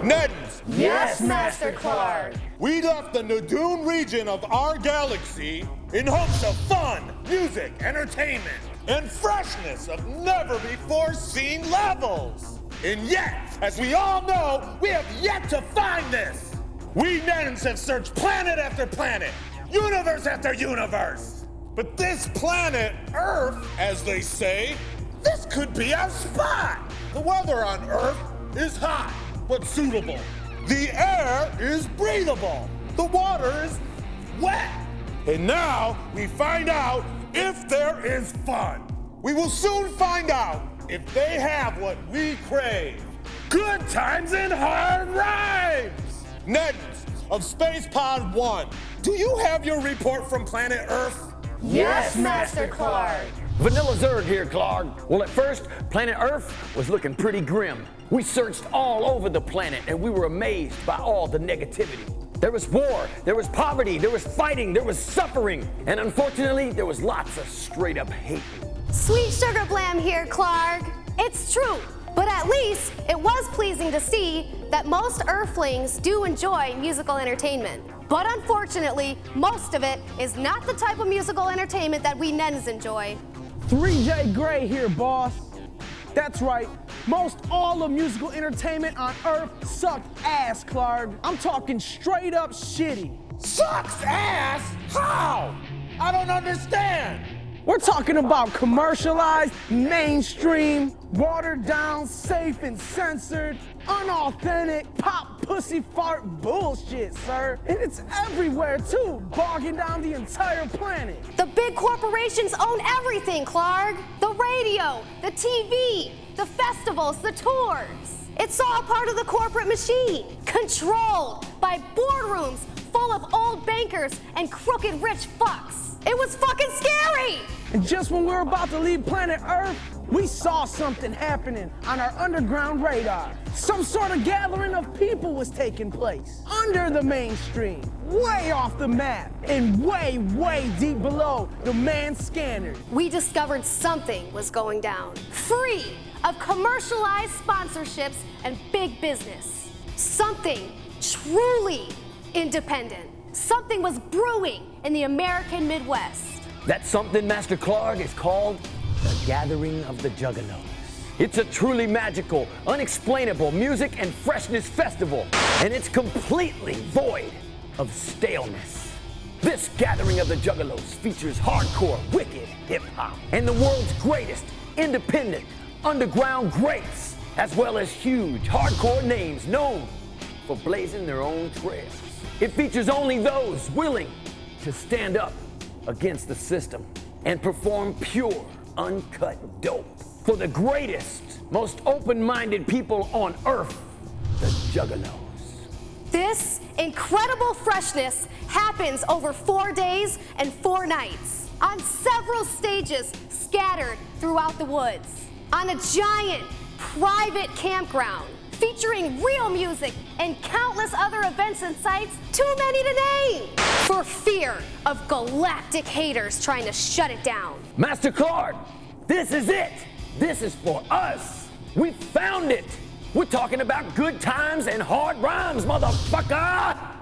Neddens. Yes, Master Clark. We left the Nadoon region of our galaxy in hopes of fun, music, entertainment, and freshness of never-before-seen levels. And yet, as we all know, we have yet to find this. We Neddens have searched planet after planet, universe after universe. But this planet, Earth, as they say, this could be our spot. The weather on Earth is hot, but suitable. The air is breathable. The water is wet. And now we find out if there is fun. We will soon find out if they have what we crave. Good times and hard rhymes. Neddens of Space Pod 1, do you have your report from planet Earth? Yes, Master Clark. Vanilla Zerg here, Clark. Well, at first, planet Earth was looking pretty grim. We searched all over the planet and we were amazed by all the negativity. There was war, there was poverty, there was fighting, there was suffering, and unfortunately, there was lots of straight up hate. Sweet Sugar Blam here, Clark. It's true, but at least it was pleasing to see that most Earthlings do enjoy musical entertainment. But unfortunately, most of it is not the type of musical entertainment that we Neddens enjoy. 3J Gray here, boss. That's right. Most all the musical entertainment on Earth sucked ass, Clark. I'm talking straight up shitty. Sucks ass? How? I don't understand. We're talking about commercialized, mainstream, watered down, safe and censored, unauthentic, pop pussy fart bullshit, sir. And it's everywhere too, bogging down the entire planet. The big corporations own everything, Clark. The radio, the TV, the festivals, the tours. It's all part of the corporate machine, controlled by boardrooms full of old bankers and crooked rich fucks. It was fucking scary! And just when we were about to leave planet Earth, we saw something happening on our underground radar. Some sort of gathering of people was taking place under the mainstream, way off the map, and way, way deep below the manned scanners. We discovered something was going down, free of commercialized sponsorships and big business. Something truly independent. Something was brewing in the American Midwest. That something, Master Clark, is called the Gathering of the Juggalos. It's a truly magical, unexplainable music and freshness festival, and it's completely void of staleness. This Gathering of the Juggalos features hardcore, wicked hip-hop and the world's greatest independent underground greats, as well as huge hardcore names known for blazing their own trails. It features only those willing to stand up against the system and perform pure, uncut dope for the greatest, most open-minded people on Earth, the Juggalos. This incredible freshness happens over 4 days and 4 nights on several stages scattered throughout the woods, on a giant private campground featuring real music and countless other events and sites too many to name, for fear of galactic haters trying to shut it down. Master Clark, this is it. This is for us. We found it. We're talking about good times and hard rhymes, motherfucker.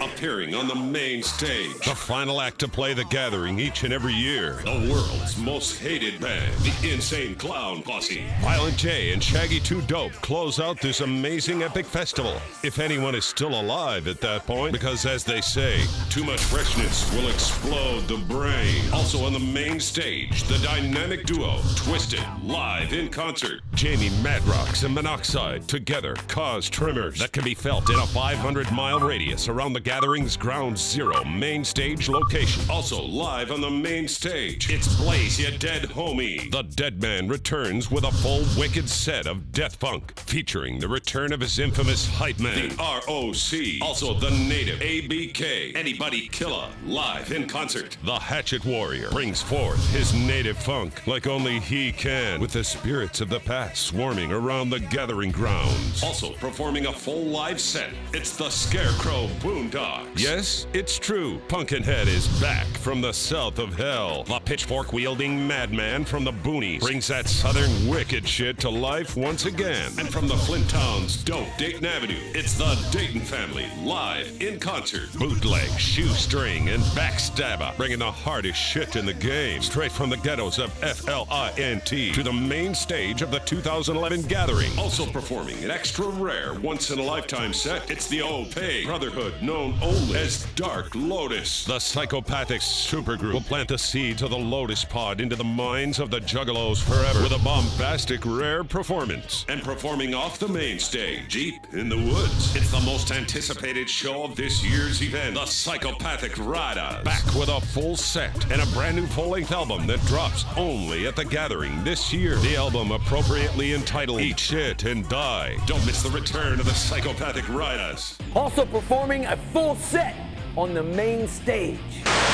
Appearing on the main stage, the final act to play the gathering each and every year, the world's most hated band, the Insane Clown Posse. Violent J and Shaggy 2 Dope close out this amazing epic festival, if anyone is still alive at that point, because as they say, too much freshness will explode the brain. Also on the main stage, the dynamic duo, Twisted, live in concert. Jamie Madrox and Monoxide together cause tremors that can be felt in a 500-mile radius around the gathering's ground zero main stage location. Also live on the main stage, it's Blaze Ya Dead Homie. The Dead Man returns with a full wicked set of death funk, featuring the return of his infamous hype man, the ROC. Also the native ABK, Anybody Killer, live in concert. The Hatchet Warrior brings forth his native funk like only he can, with the spirits of the past swarming around the gathering grounds. Also performing a full live set, it's the Scarecrow Boondog. rocks. Yes, it's true. Pumpkinhead is back from the south of hell. The pitchfork-wielding madman from the boonies brings that southern wicked shit to life once again. And from the Flint Town's dope Dayton Avenue, it's the Dayton family live in concert. Bootleg, shoestring, and backstabber, bringing the hardest shit in the game. Straight from the ghettos of FLINT to the main stage of the 2011 Gathering. Also performing an extra rare, once-in-a-lifetime set, it's the Opay Brotherhood, known only as Dark Lotus. The psychopathic supergroup will plant the seeds of the Lotus Pod into the minds of the Juggalos forever with a bombastic, rare performance. And performing off the main stage, deep in the woods, it's the most anticipated show of this year's event, the Psychopathic Riders. Back with a full set and a brand new full-length album that drops only at the Gathering this year. The album appropriately entitled Eat Shit and Die. Don't miss the return of the Psychopathic Riders. Also performing a full set on the main stage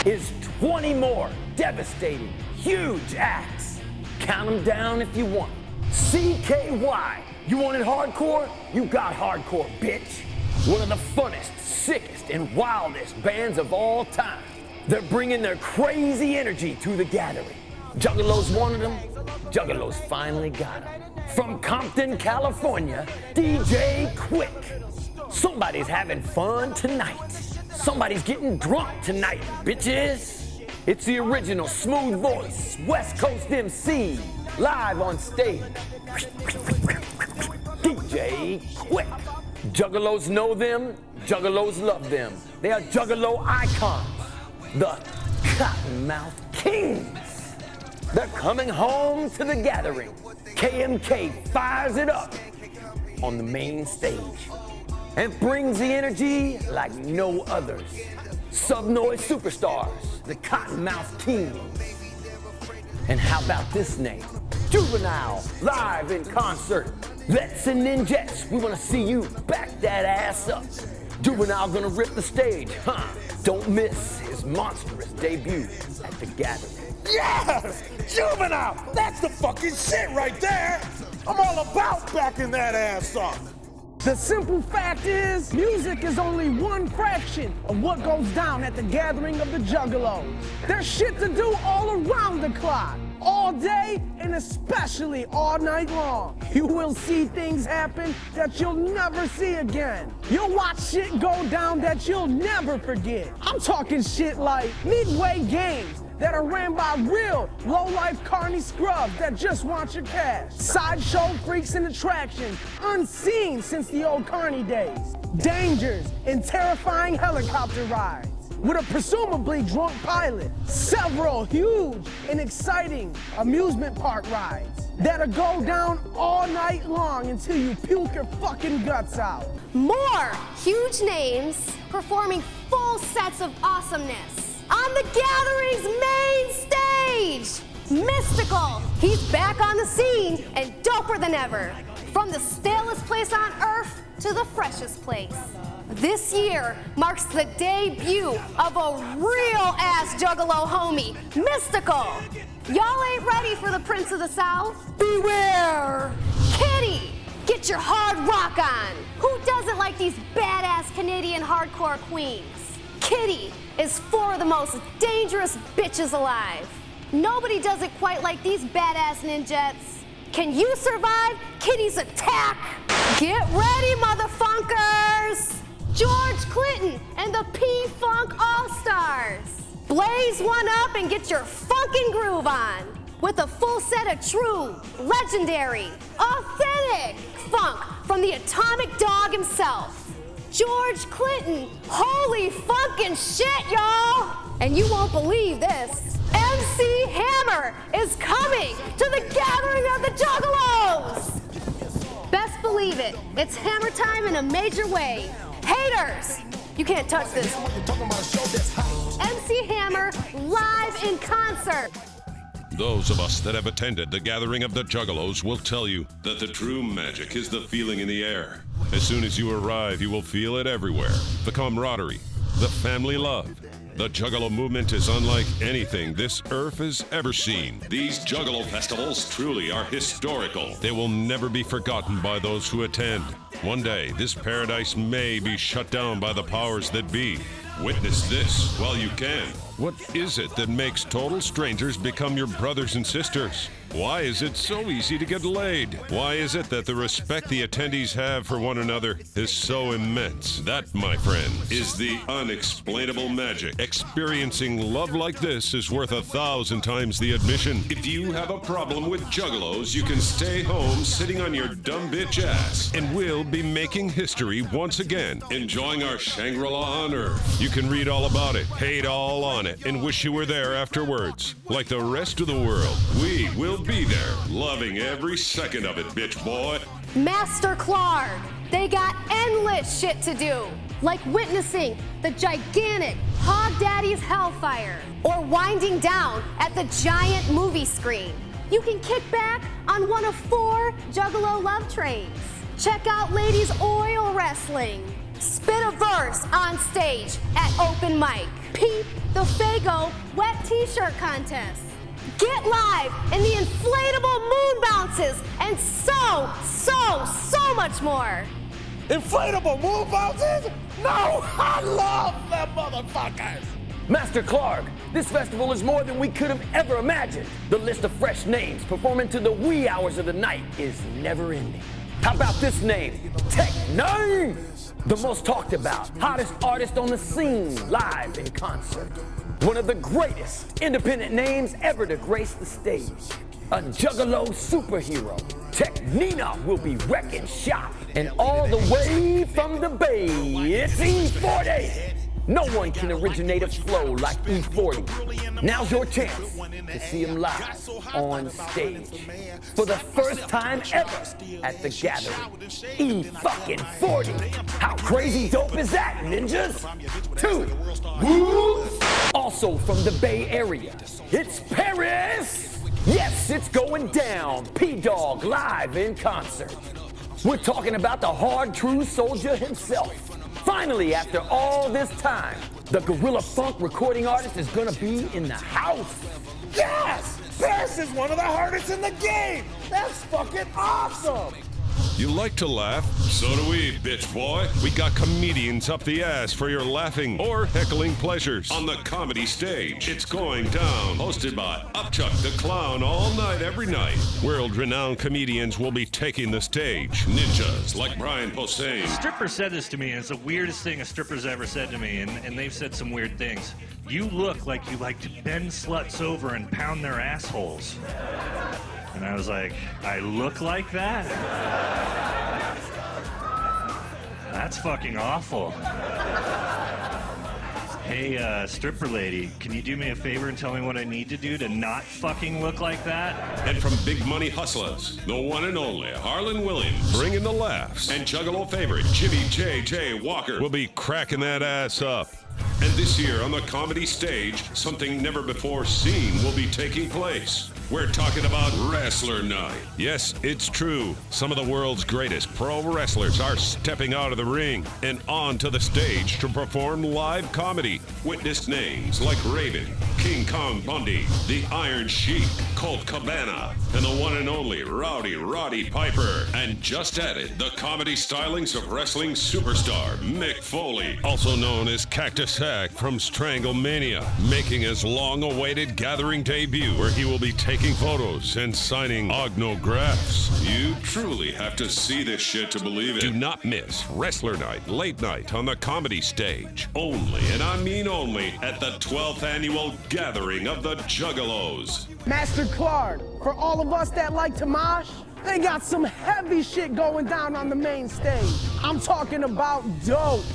is 20 more devastating, huge acts. Count them down if you want. CKY. You wanted hardcore? You got hardcore, bitch. One of the funnest, sickest, and wildest bands of all time. They're bringing their crazy energy to the Gathering. Juggalos wanted them. Juggalos finally got them. From Compton, California, DJ Quick. Somebody's having fun tonight. Somebody's getting drunk tonight, bitches. It's the original smooth voice, West Coast MC, live on stage. DJ Quick. Juggalos know them, Juggalos love them. They are Juggalo icons, the Cottonmouth Kings. They're coming home to the Gathering. KMK fires it up on the main stage and brings the energy like no others. Sub-noise superstars, the Cottonmouth Kings. And how about this name? Juvenile, live in concert. Let's and Ninjets, we wanna see you back that ass up. Juvenile gonna rip the stage, huh? Don't miss his monstrous debut at the Gathering. Yes! Juvenile! That's the fucking shit right there! I'm all about backing that ass up! The simple fact is, music is only one fraction of what goes down at the Gathering of the Juggalos. There's shit to do all around the clock, all day, and especially all night long. You will see things happen that you'll never see again. You'll watch shit go down that you'll never forget. I'm talking shit like midway games that are ran by real low-life carny scrubs that just want your cash. Sideshow freaks and attractions, unseen since the old carny days. Dangers and terrifying helicopter rides with a presumably drunk pilot. Several huge and exciting amusement park rides that'll go down all night long until you puke your fucking guts out. More huge names performing full sets of awesomeness on the Gathering's main stage. Mystical, he's back on the scene and doper than ever. From the stalest place on earth to the freshest place. This year marks the debut of a real-ass Juggalo homie, Mystical. Y'all ain't ready for the Prince of the South? Beware! Kitty, get your hard rock on. Who doesn't like these badass Canadian hardcore queens? Kitty is four of the most dangerous bitches alive. Nobody does it quite like these badass ninjets. Can you survive Kitty's attack? Get ready, motherfuckers! George Clinton and the P-Funk All-Stars. Blaze one up and get your funkin' groove on with a full set of true, legendary, authentic funk from the Atomic Dog himself. George Clinton, holy fucking shit, y'all! And you won't believe this. MC Hammer is coming to the Gathering of the Juggalos! Best believe it, it's Hammer time in a major way. Haters, you can't touch this. MC Hammer live in concert. Those of us that have attended the Gathering of the Juggalos will tell you that the true magic is the feeling in the air. As soon as you arrive, you will feel it everywhere. The camaraderie, the family love. The Juggalo movement is unlike anything this earth has ever seen. These Juggalo festivals truly are historical. They will never be forgotten by those who attend. One day, this paradise may be shut down by the powers that be. Witness this while you can. What is it that makes total strangers become your brothers and sisters? Why is it so easy to get laid? Why is it that the respect the attendees have for one another is so immense? That, my friend, is the unexplainable magic. Experiencing love like this is worth 1,000 times the admission. If you have a problem with Juggalos, you can stay home sitting on your dumb bitch ass. And we'll be making history once again, enjoying our Shangri-La on Earth. You can read all about it, hate all on it, and wish you were there afterwards. Like the rest of the world, we will be there, loving every second of it, bitch boy. Master Clark, they got endless shit to do, like witnessing the gigantic Hog Daddy's Hellfire, or winding down at the giant movie screen. You can kick back on one of 4 Juggalo love trains. Check out Ladies Oil Wrestling. Spit a verse on stage at open mic. Peep the Fago wet t-shirt contest. Get live in the inflatable moon bounces and so much more. Inflatable moon bounces? No, I love them motherfuckers. Master Clark, this festival is more than we could have ever imagined. The list of fresh names performing to the wee hours of the night is never ending. How about this name? Tech Nine! The most talked about, hottest artist on the scene, live in concert. One of the greatest independent names ever to grace the stage. A Juggalo superhero. Tech Nina will be wrecking shop. And all the way from the Bay, it's E40. No one can originate a flow like E40. Now's your chance to see him live on stage. For the first time ever at the Gathering. E-40. How crazy dope is that, ninjas? 2. Woo! Also from the Bay Area, it's Paris! Yes, it's going down. P-Dog live in concert. We're talking about the hard true soldier himself. Finally, after all this time, the Gorilla Funk recording artist is gonna be in the house. Yes! Paris is one of the hardest in the game! That's fucking awesome! You like to laugh? So do we, bitch boy. We got comedians up the ass for your laughing or heckling pleasures. On the comedy stage, it's going down. Hosted by Upchuck the Clown all night, every night. World-renowned comedians will be taking the stage. Ninjas like Brian Posehn. Stripper said this to me, and it's the weirdest thing a stripper's ever said to me, and they've said some weird things. You look like you like to bend sluts over and pound their assholes. And I was like, I look like that? That's fucking awful. Hey, stripper lady, can you do me a favor and tell me what I need to do to not fucking look like that? And from big money hustlers, the one and only Harlan Williams, bringing the laughs. And Juggalo favorite Jimmy J.J. Walker will be cracking that ass up. And this year on the comedy stage, something never before seen will be taking place. We're talking about Wrestler Night. Yes, it's true. Some of the world's greatest pro wrestlers are stepping out of the ring and onto the stage to perform live comedy. Witness names like Raven, King Kong Bundy, the Iron Sheik, Colt Cabana, and the one and only Rowdy Roddy Piper. And just added, the comedy stylings of wrestling superstar Mick Foley, also known as Cactus Hack from Stranglemania, making his long-awaited Gathering debut where he will be taking photos and signing autographs. You truly have to see this shit to believe it. Do not miss Wrestler Night, late night on the comedy stage. Only, and I mean only, at the 12th annual Gathering of the Juggalos. Master Clark, for all of us that like to mosh, they got some heavy shit going down on the main stage. I'm talking about dope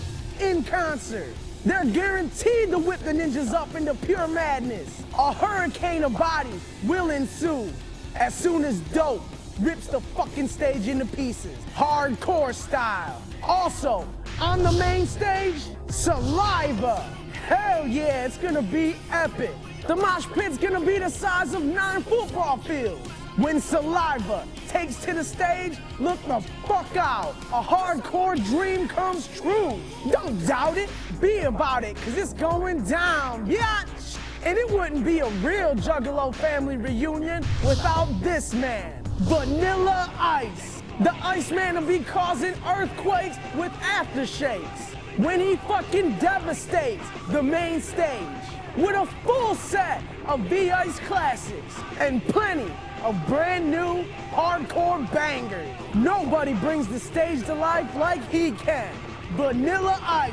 in concert. They're guaranteed to whip the ninjas up into pure madness. A hurricane of bodies will ensue as soon as dope rips the fucking stage into pieces, hardcore style. Also, on the main stage, Saliva. Hell yeah, it's gonna be epic. The mosh pit's gonna be the size of 9 football fields. When Saliva takes to the stage, look the fuck out. A hardcore dream comes true. Don't doubt it, be about it, cause it's going down, biatch. And it wouldn't be a real Juggalo family reunion without this man, Vanilla Ice. The Iceman will be causing earthquakes with aftershakes when he fucking devastates the main stage with a full set of V-Ice classics and plenty of brand new hardcore bangers. Nobody brings the stage to life like he can. Vanilla Ice.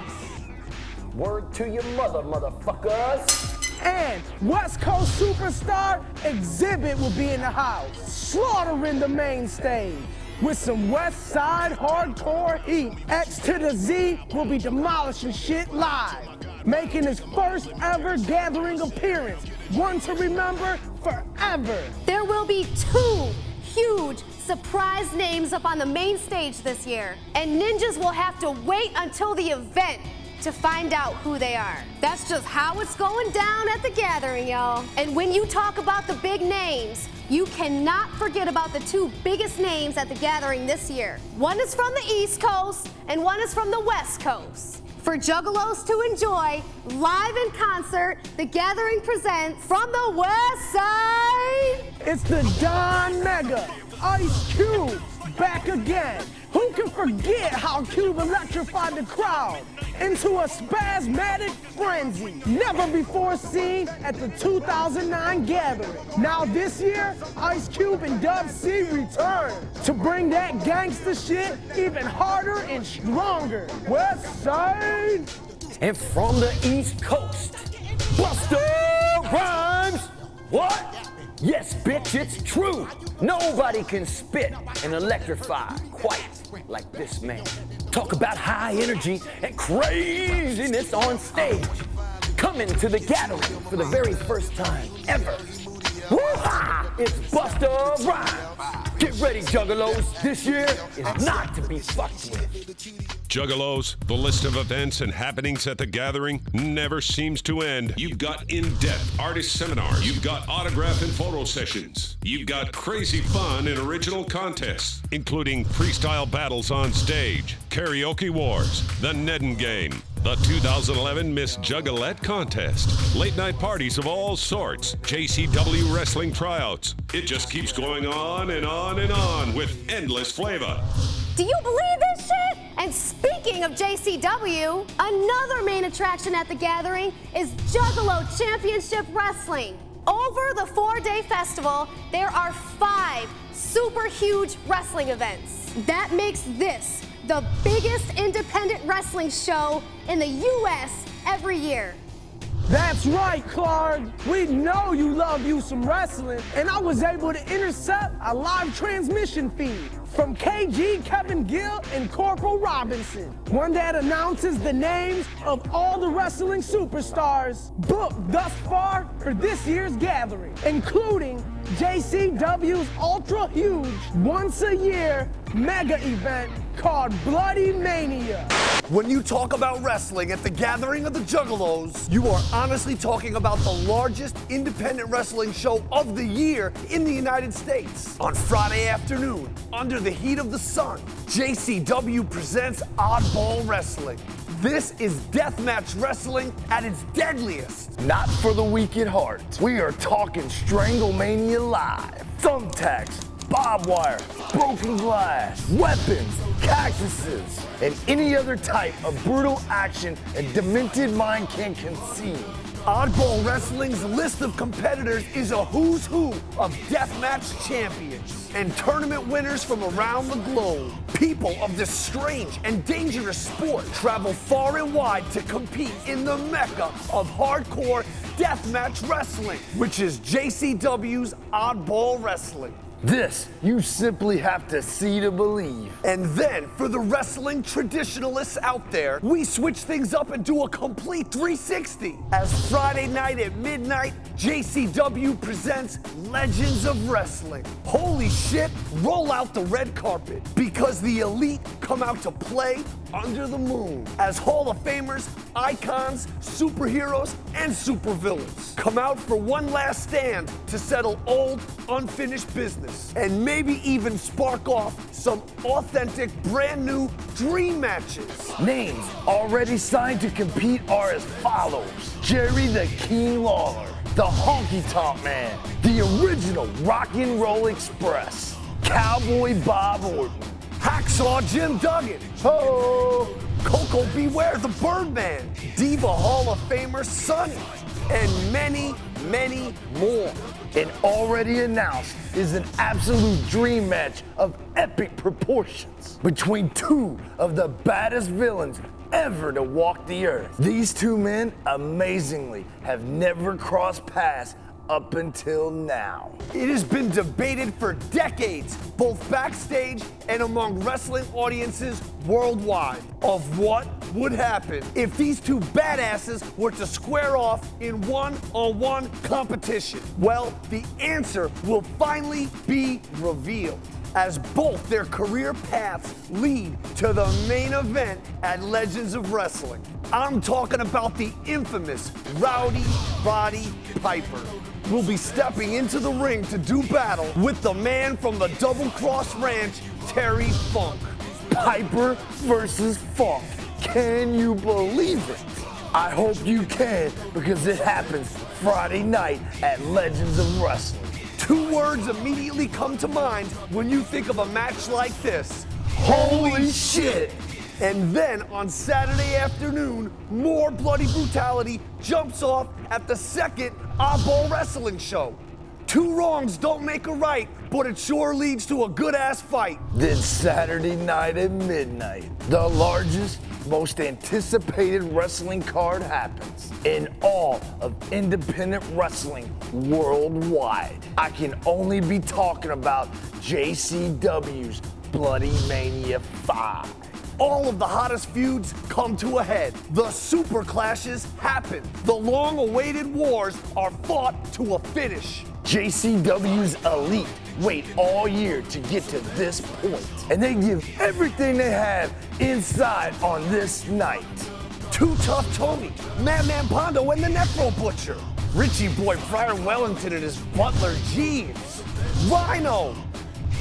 Word to your mother, motherfuckers. And West Coast superstar Exhibit will be in the house, slaughtering the main stage with some West Side hardcore heat. X to the Z will be demolishing shit live, making his first ever gathering appearance, one to remember forever. There will be 2 huge surprise names up on the main stage this year, and ninjas will have to wait until the event to find out who they are. That's just how it's going down at the gathering, y'all. And when you talk about the big names, you cannot forget about the 2 biggest names at the gathering this year. One is from the East Coast and one is from the West Coast. For Juggalos to enjoy live in concert, the gathering presents from the West Side. It's the Don Mega, Ice Cube, back again. Who can forget how Cube electrified the crowd into a spasmodic frenzy never before seen at the 2009 gathering? Now this year, Ice Cube and Dub C return to bring that gangster shit even harder and stronger. West Side! And from the East Coast, Busta Rhymes. What? Yes, bitch, it's true. Nobody can spit and electrify quite like this man. Talk about high energy and craziness on stage. Coming to the gathering for the very first time ever. Woo-ha! It's Busta Rhymes. Get ready, Juggalos. This year is not to be fucked with. Juggalos, the list of events and happenings at the gathering never seems to end. You've got in-depth artist seminars. You've got autograph and photo sessions. You've got crazy fun and original contests, including freestyle battles on stage, karaoke wars, the Nedden Game, the 2011 Miss Juggalette contest, late night parties of all sorts, JCW wrestling tryouts. It just keeps going on and on and on with endless flavor. Do you believe this shit? And speaking of JCW, another main attraction at the gathering is Juggalo Championship Wrestling. Over the 4-day festival, there are 5 super huge wrestling events. That makes this the biggest independent wrestling show in the U.S. every year. That's right, Clark. We know you love you some wrestling, and I was able to intercept a live transmission feed from KG, Kevin Gill, and Corporal Robinson, one that announces the names of all the wrestling superstars booked thus far for this year's gathering, including JCW's ultra huge once-a-year mega event called Bloody Mania. When you talk about wrestling at the gathering of the Juggalos, you are honestly talking about the largest independent wrestling show of the year in the United States. On Friday afternoon, under the heat of the sun, JCW presents Oddball Wrestling. This is deathmatch wrestling at its deadliest. Not for the weak at heart. We are talking Stranglemania live. Thumbtacks, barbed wire, broken glass, weapons, cactuses, and any other type of brutal action a demented mind can conceive. Oddball Wrestling's list of competitors is a who's who of deathmatch champions and tournament winners from around the globe. People of this strange and dangerous sport travel far and wide to compete in the mecca of hardcore deathmatch wrestling, which is JCW's Oddball Wrestling. This, you simply have to see to believe. And then, for the wrestling traditionalists out there, we switch things up and do a complete 360. As Friday night at midnight, JCW presents Legends of Wrestling. Holy shit, roll out the red carpet, because the elite come out to play under the moon. As Hall of Famers, icons, superheroes, and supervillains come out for one last stand to settle old, unfinished business, and maybe even spark off some authentic, brand new dream matches. Names already signed to compete are as follows: Jerry the King Lawler, the Honky Tonk Man, the original Rock and Roll Express, Cowboy Bob Orton, Hacksaw Jim Duggan. Oh, Coco Beware the Birdman. Diva Hall of Famer Sonny. And many, many more. and already announced is an absolute dream match of epic proportions between two of the baddest villains ever to walk the earth. These two men, amazingly, have never crossed paths up until now. It has been debated for decades, both backstage and among wrestling audiences worldwide, of what would happen if these two badasses were to square off in one-on-one competition. Well, the answer will finally be revealed, as both their career paths lead to the main event at Legends of Wrestling. I'm talking about the infamous Rowdy Roddy Piper. Will be stepping into the ring to do battle with the man from the Double Cross Ranch, Terry Funk. Piper versus Funk. Can you believe it? I hope you can, because it happens Friday night at Legends of Wrestling. Two words immediately come to mind when you think of a match like this. Holy shit! And then on Saturday afternoon, more bloody brutality jumps off at the second Oddball Wrestling show. Two wrongs don't make a right, but it sure leads to a good-ass fight. Then Saturday night at midnight, the largest, most anticipated wrestling card happens in all of independent wrestling worldwide. I can only be talking about JCW's Bloody Mania 5. All of the hottest feuds come to a head. The super clashes happen. The long-awaited wars are fought to a finish. JCW's elite wait all year to get to this point, and they give everything they have inside on this night. Too Tough Tony, Madman Pondo and the Necro Butcher, Richie Boy Friar Wellington and his butler Jeeves, Rhino,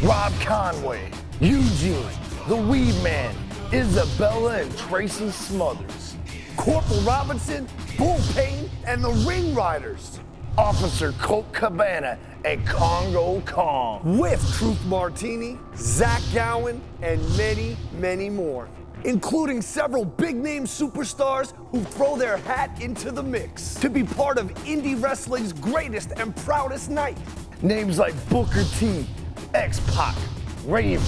Rob Conway, Eugene, the Weed Man, Isabella and Tracy Smothers, Corporal Robinson, Bull Payne, and the Ring Riders, Officer Colt Cabana and Congo Kong, with Truth Martini, Zach Gowen, and many, many more, including several big-name superstars who throw their hat into the mix to be part of indie wrestling's greatest and proudest night. Names like Booker T, X-Pac, Raven,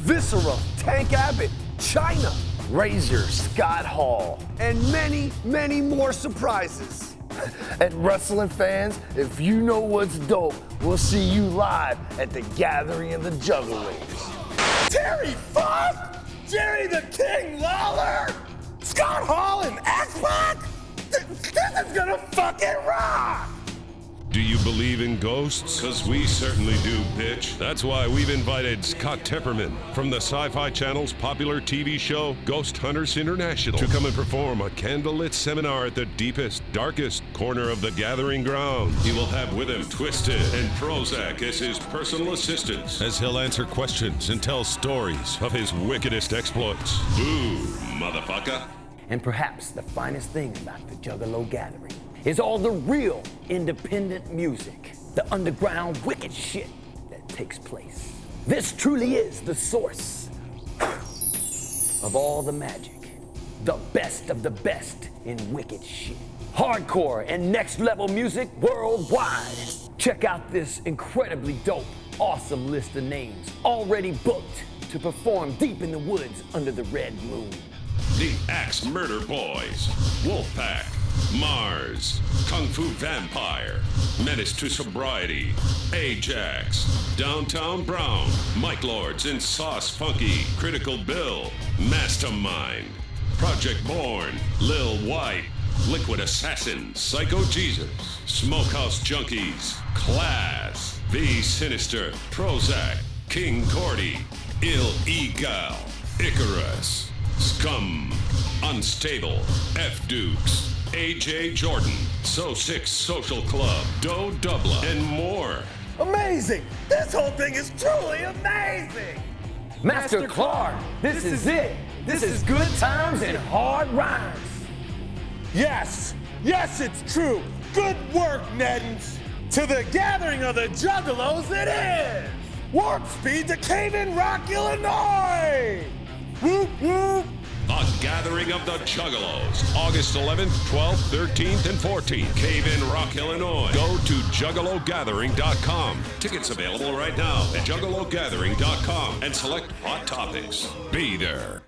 Viscera, Tank Abbott, China, Razor, Scott Hall, and many, many more surprises. And wrestling fans, if you know what's dope, we'll see you live at the Gathering of the Juggalos. Terry Funk? Jerry the King Lawler? Scott Hall and X-Pac? This is gonna fucking rock! Do you believe in ghosts? Because we certainly do, bitch. That's why we've invited Scott Tepperman from the Sci-Fi Channel's popular TV show Ghost Hunters International to come and perform a candlelit seminar at the deepest, darkest corner of the gathering ground. He will have with him Twisted and Prozac as his personal assistants, as he'll answer questions and tell stories of his wickedest exploits. Boo, motherfucker. And perhaps the finest thing about the Juggalo Gathering is all the real independent music, the underground wicked shit that takes place. This truly is the source of all the magic, the best of the best in wicked shit. Hardcore and next level music worldwide. Check out this incredibly dope, awesome list of names already booked to perform deep in the woods under the red moon. The Axe Murder Boys, Wolfpack, Mars, Kung Fu Vampire, Menace to Sobriety, Ajax, Downtown Brown, Mike Lords and Sauce Funky, Critical Bill, Mastermind, Project Born, Lil White, Liquid Assassin, Psycho Jesus, Smokehouse Junkies, Class, The Sinister, Prozac, King Cordy, Il Egal, Icarus, Scum, Unstable, F-Dukes, AJ Jordan, So Six Social Club, Doe Dubla, and more. Amazing! This whole thing is truly amazing! Master Clark, this is it. This is good times and hard rhymes. Yes, yes, it's true. Good work, Neddens. To the Gathering of the Juggalos it is! Warp speed to Cave in Rock, Illinois! Whoop, whoop! The Gathering of the Juggalos, August 11th, 12th, 13th, and 14th, Cave in Rock, Illinois. Go to juggalogathering.com. Tickets available right now at juggalogathering.com and select Hot Topics. Be there.